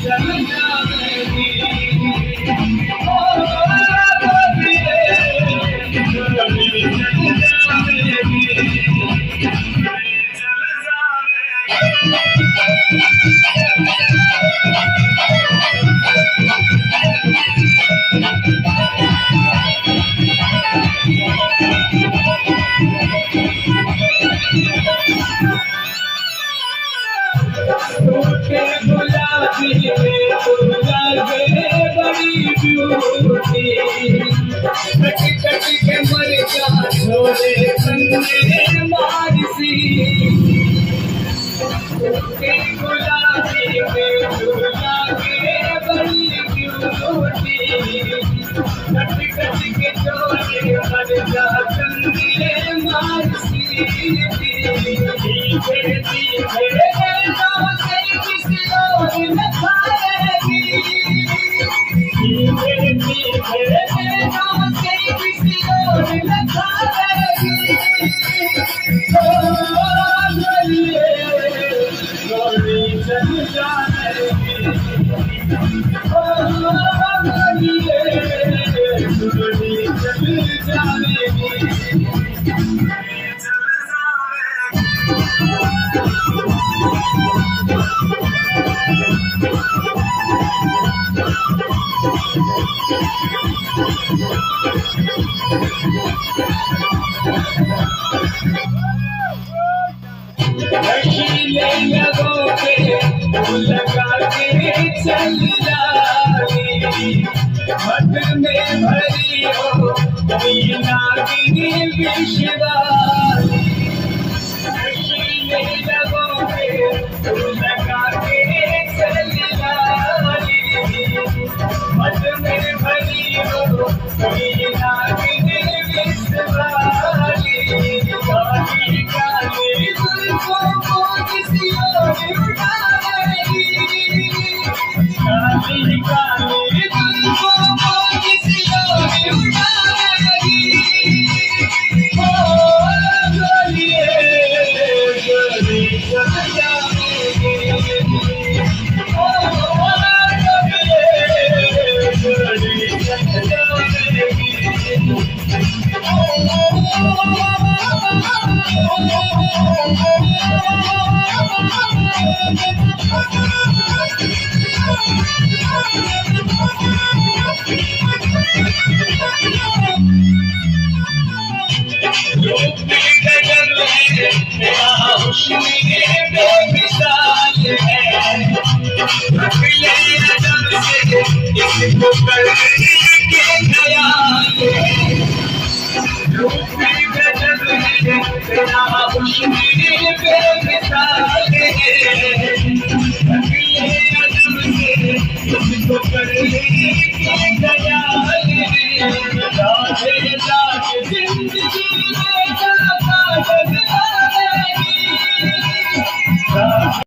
चल जाएगी ओ गोरिये गोरी चल जाएगी चल गुलाबी में तू लगे बड़ी ब्यूटी कट कट के मर जा छोड़े बंदे मारसी गुलाबी में तू लगे बड़ी ब्यूटी कट कट के छोड़े मर जा बंदे मारसी धीरे धीरे नशीले लगों पे लगा के चल जानी मत में भरी हो मीना की विश्वानी नशीले लगों पे लगा के चल जानी मत में भरी हो मीना की विश्वानी काली काली किसी और उठाएगी काली काली तुमको किसी और उठाएगी ओ गोरिये गोरी चल जाएगी ओ गोरिये गोरी चल जाएगी